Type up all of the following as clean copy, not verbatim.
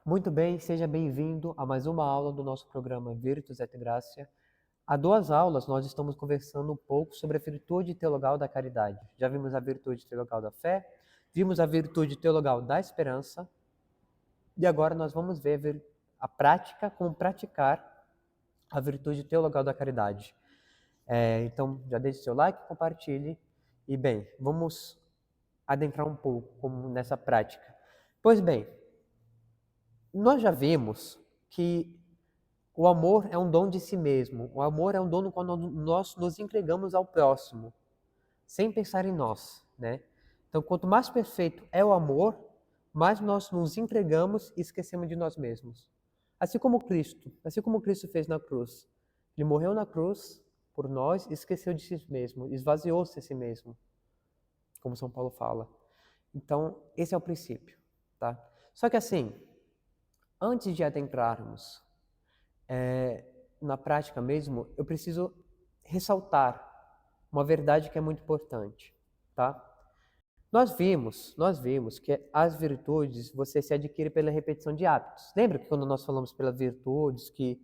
Muito bem, seja bem-vindo a mais uma aula do nosso programa Virtus et Gratia. Há 2 aulas nós estamos conversando um pouco sobre a virtude teologal da caridade. Já vimos a virtude teologal da fé, vimos a virtude teologal da esperança e agora nós vamos ver a prática, como praticar a virtude teologal da caridade. Então, já deixe seu like, compartilhe e, bem, vamos adentrar um pouco nessa prática. Pois bem, nós já vimos que o amor é um dom de si mesmo. O amor é um dom quando nós nos entregamos ao próximo, sem pensar em nós, né? Então, quanto mais perfeito é o amor, mais nós nos entregamos e esquecemos de nós mesmos. Assim como Cristo fez na cruz. Ele morreu na cruz por nós e esqueceu de si mesmo, esvaziou-se a si mesmo, como São Paulo fala. Então, esse é o princípio, tá? Só que assim, antes de adentrarmos na prática mesmo, eu preciso ressaltar uma verdade que é muito importante, tá? Nós vimos que as virtudes você se adquire pela repetição de hábitos. Lembra que quando nós falamos pelas virtudes, que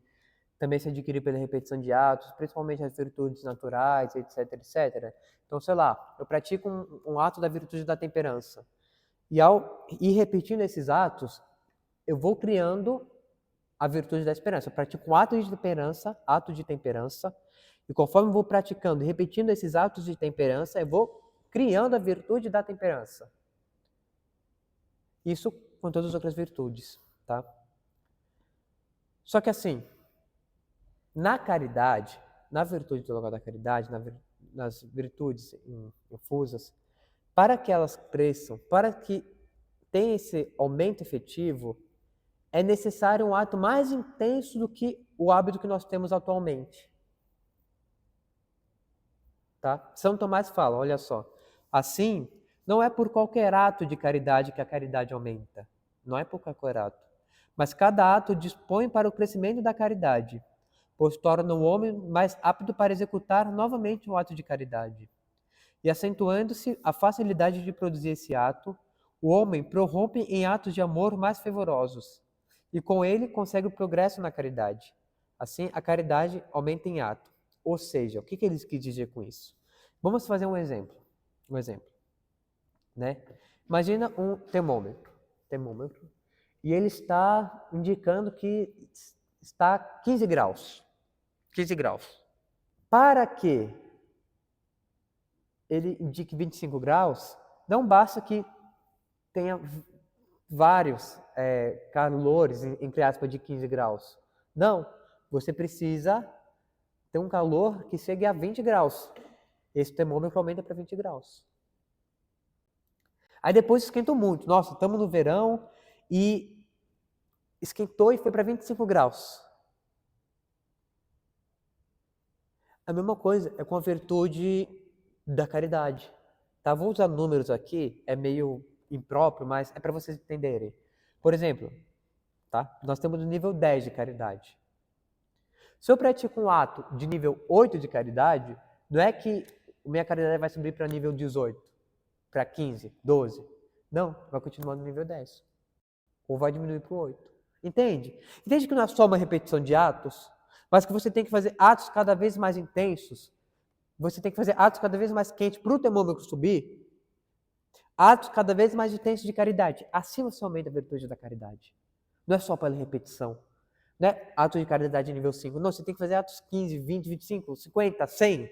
também se adquire pela repetição de hábitos, principalmente as virtudes naturais, etc, etc. Então, sei lá, eu pratico um ato da virtude da temperança. E ao ir repetindo esses atos, eu vou criando a virtude da esperança. Eu pratico um ato de temperança, e conforme eu vou praticando e repetindo esses atos de temperança, eu vou criando a virtude da temperança. Isso com todas as outras virtudes, tá? Só que assim, na caridade, na virtude teologal da caridade, nas virtudes infusas, para que elas cresçam, para que tenha esse aumento efetivo, é necessário um ato mais intenso do que o hábito que nós temos atualmente. Tá? São Tomás fala, olha só, assim, não é por qualquer ato de caridade que a caridade aumenta. Não é por qualquer ato. Mas cada ato dispõe para o crescimento da caridade, pois torna o homem mais apto para executar novamente o ato de caridade. E acentuando-se a facilidade de produzir esse ato, o homem prorrompe em atos de amor mais fervorosos, e com ele consegue o progresso na caridade. Assim, a caridade aumenta em ato. Ou seja, o que ele quis dizer com isso? Vamos fazer um exemplo. Né? Imagina um termômetro, e ele está indicando que está 15 graus. 15 graus. Para que ele indique 25 graus, não basta que tenha vários calores, entre aspas, de 15 graus. Não, você precisa ter um calor que chegue a 20 graus. Esse termômetro aumenta para 20 graus. Aí depois esquentou muito. Nossa, estamos no verão e esquentou e foi para 25 graus. A mesma coisa é com a virtude da caridade. Tá? Vou usar números aqui, é meio impróprio, mas é para vocês entenderem. Por exemplo, tá? Nós temos o nível 10 de caridade. Se eu pratico um ato de nível 8 de caridade, não é que minha caridade vai subir para nível 18, para 15, 12. Não, vai continuar no nível 10. Ou vai diminuir para o 8. Entende? Entende que não é só uma repetição de atos, mas que você tem que fazer atos cada vez mais intensos. Você tem que fazer atos cada vez mais quentes para o termômetro subir. Atos cada vez mais intensos de caridade. Assim você aumenta a virtude da caridade. Não é só pela repetição. Não é ato de caridade nível 5. Não, você tem que fazer atos 15, 20, 25, 50, 100.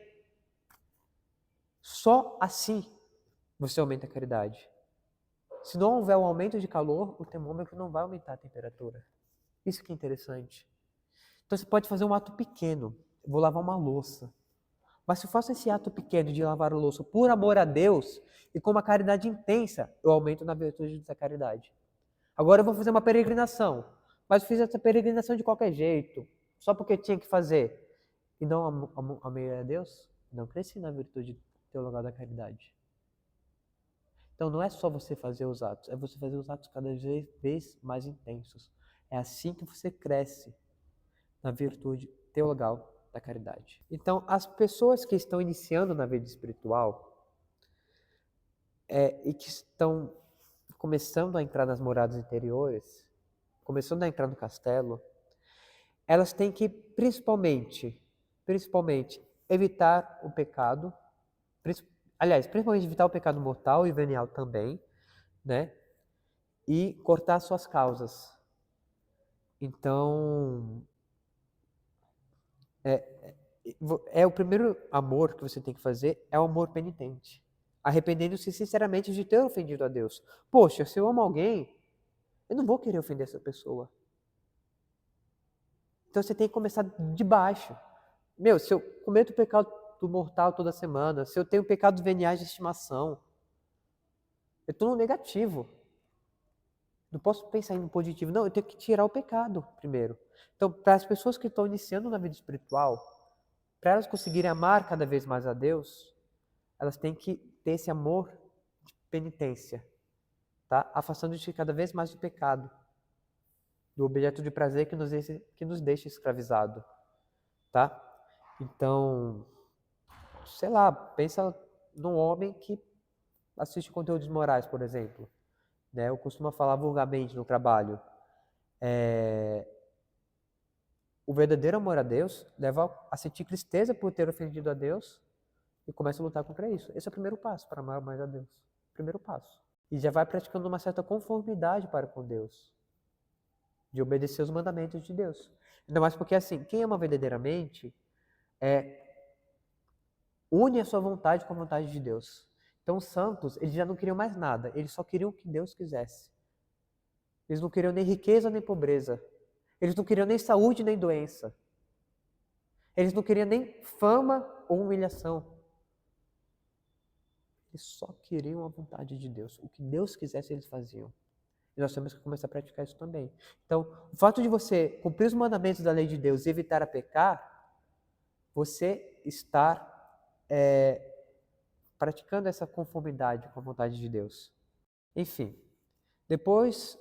Só assim você aumenta a caridade. Se não houver um aumento de calor, o termômetro não vai aumentar a temperatura. Isso que é interessante. Então você pode fazer um ato pequeno. Eu vou lavar uma louça. Mas se eu faço esse ato pequeno de lavar a louça por amor a Deus e com uma caridade intensa, eu aumento na virtude da caridade. Agora eu vou fazer uma peregrinação. Mas eu fiz essa peregrinação de qualquer jeito, só porque tinha que fazer. E não amei a Deus, não cresci na virtude teologal da caridade. Então não é só você fazer os atos, é você fazer os atos cada vez mais intensos. É assim que você cresce na virtude teologal da caridade. Então, as pessoas que estão iniciando na vida espiritual e que estão começando a entrar nas moradas interiores, começando a entrar no castelo, elas têm que principalmente evitar o pecado, principalmente evitar o pecado mortal e venial também, né? E cortar suas causas. Então, o primeiro amor que você tem que fazer é o amor penitente. Arrependendo-se sinceramente de ter ofendido a Deus. Poxa, se eu amo alguém, eu não vou querer ofender essa pessoa. Então você tem que começar de baixo. Se eu cometo o pecado mortal toda semana, se eu tenho pecados veniais de estimação, eu estou no negativo. Não posso pensar em positivo. Não, eu tenho que tirar o pecado primeiro. Então, para as pessoas que estão iniciando na vida espiritual, para elas conseguirem amar cada vez mais a Deus, elas têm que ter esse amor de penitência, tá? Afastando-se cada vez mais do pecado, do objeto de prazer que nos deixa escravizado, tá? Então, sei lá, pensa num homem que assiste conteúdos morais, por exemplo. Né? Eu costumo falar vulgarmente no trabalho. O verdadeiro amor a Deus leva a sentir tristeza por ter ofendido a Deus e começa a lutar contra isso. Esse é o primeiro passo para amar mais a Deus. Primeiro passo. E já vai praticando uma certa conformidade para com Deus, de obedecer os mandamentos de Deus. Ainda mais porque, assim, quem ama verdadeiramente une a sua vontade com a vontade de Deus. Então, os santos, eles já não queriam mais nada, eles só queriam o que Deus quisesse. Eles não queriam nem riqueza nem pobreza. Eles não queriam nem saúde nem doença. Eles não queriam nem fama ou humilhação. Eles só queriam a vontade de Deus. O que Deus quisesse, eles faziam. E nós temos que começar a praticar isso também. Então, o fato de você cumprir os mandamentos da lei de Deus e evitar a pecar, você está praticando essa conformidade com a vontade de Deus. Enfim, depois,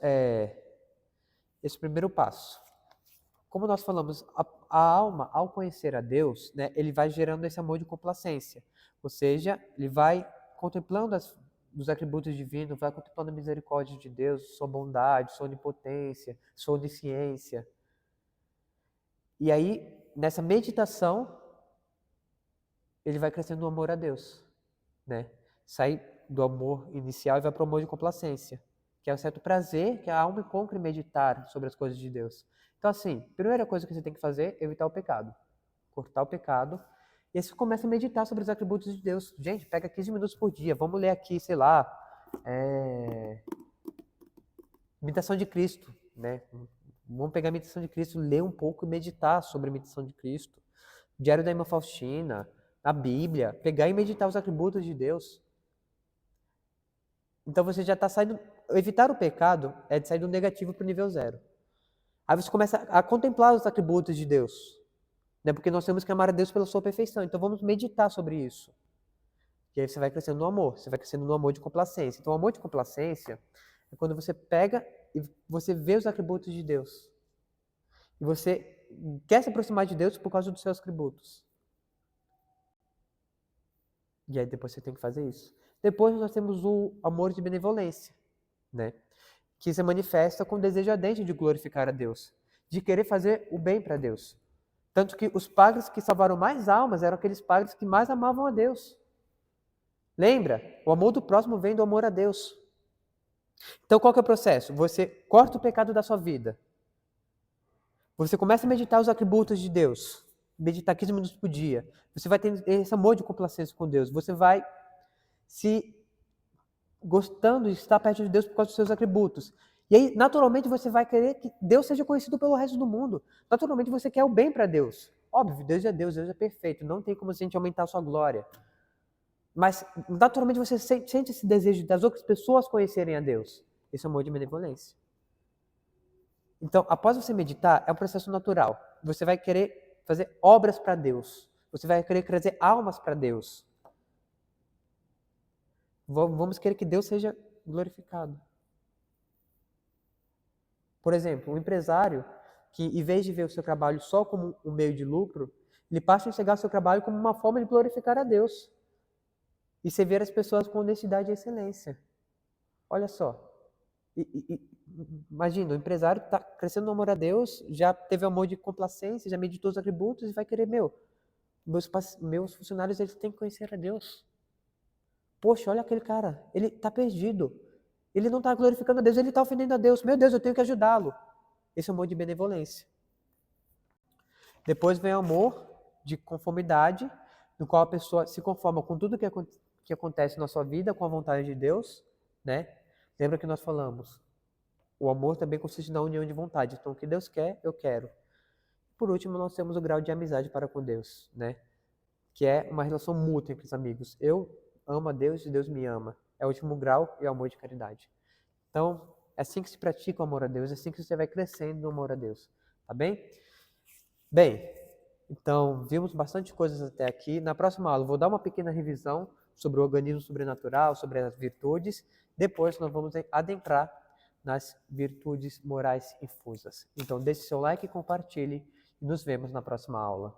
esse primeiro passo. Como nós falamos, a alma, ao conhecer a Deus, né, ele vai gerando esse amor de complacência. Ou seja, ele vai contemplando os atributos divinos, vai contemplando a misericórdia de Deus, sua bondade, sua onipotência, sua onisciência. E aí, nessa meditação, ele vai crescendo no amor a Deus. Né? Sai do amor inicial e vai para o amor de complacência, que é um certo prazer que a alma encontra em meditar sobre as coisas de Deus. Então, assim, primeira coisa que você tem que fazer é evitar o pecado. Cortar o pecado. E aí você começa a meditar sobre os atributos de Deus. Gente, pega 15 minutos por dia. Vamos ler aqui, sei lá, Imitação de Cristo, né? Vamos pegar a Imitação de Cristo, ler um pouco e meditar sobre a Imitação de Cristo. Diário da Irmã Faustina, a Bíblia, pegar e meditar os atributos de Deus. Então você já está saindo... Evitar o pecado é de sair do negativo para o nível 0. Aí você começa a contemplar os atributos de Deus. Né? Porque nós temos que amar a Deus pela sua perfeição. Então vamos meditar sobre isso. E aí você vai crescendo no amor. Você vai crescendo no amor de complacência. Então o amor de complacência é quando você pega e você vê os atributos de Deus. E você quer se aproximar de Deus por causa dos seus atributos. E aí depois você tem que fazer isso. Depois nós temos o amor de benevolência, né? Que se manifesta com o desejo ardente de glorificar a Deus, de querer fazer o bem para Deus. Tanto que os padres que salvaram mais almas eram aqueles padres que mais amavam a Deus. Lembra? O amor do próximo vem do amor a Deus. Então qual que é o processo? Você corta o pecado da sua vida. Você começa a meditar os atributos de Deus. Meditar 15 minutos por dia. Você vai ter esse amor de complacência com Deus. Você vai se gostando de estar perto de Deus por causa dos seus atributos. E aí, naturalmente, você vai querer que Deus seja conhecido pelo resto do mundo. Naturalmente, você quer o bem para Deus. Óbvio, Deus é perfeito. Não tem como a gente aumentar a sua glória. Mas, naturalmente, você sente esse desejo das outras pessoas conhecerem a Deus. Esse é o amor de benevolência. Então, após você meditar, é um processo natural. Você vai querer fazer obras para Deus. Você vai querer trazer almas para Deus. Vamos querer que Deus seja glorificado. Por exemplo, um empresário que, em vez de ver o seu trabalho só como um meio de lucro, ele passa a enxergar o seu trabalho como uma forma de glorificar a Deus e servir as pessoas com honestidade e excelência. Olha só, Imagina, o empresário está crescendo no amor a Deus, já teve amor de complacência, já meditou os atributos e vai querer, meus funcionários eles têm que conhecer a Deus. Poxa, olha aquele cara, ele está perdido. Ele não está glorificando a Deus, ele está ofendendo a Deus. Meu Deus, eu tenho que ajudá-lo. Esse é o amor de benevolência. Depois vem o amor de conformidade, no qual a pessoa se conforma com tudo que acontece na sua vida, com a vontade de Deus, né? Lembra que nós falamos? O amor também consiste na união de vontade. Então, o que Deus quer, eu quero. Por último, nós temos o grau de amizade para com Deus, né? Que é uma relação mútua entre os amigos. Eu amo a Deus e Deus me ama. É o último grau e é o amor de caridade. Então, é assim que se pratica o amor a Deus, é assim que você vai crescendo no amor a Deus. Tá bem? Bem, então, vimos bastante coisas até aqui. Na próxima aula, eu vou dar uma pequena revisão sobre o organismo sobrenatural, sobre as virtudes. Depois, nós vamos adentrar nas virtudes morais infusas. Então, deixe seu like e compartilhe. E nos vemos na próxima aula.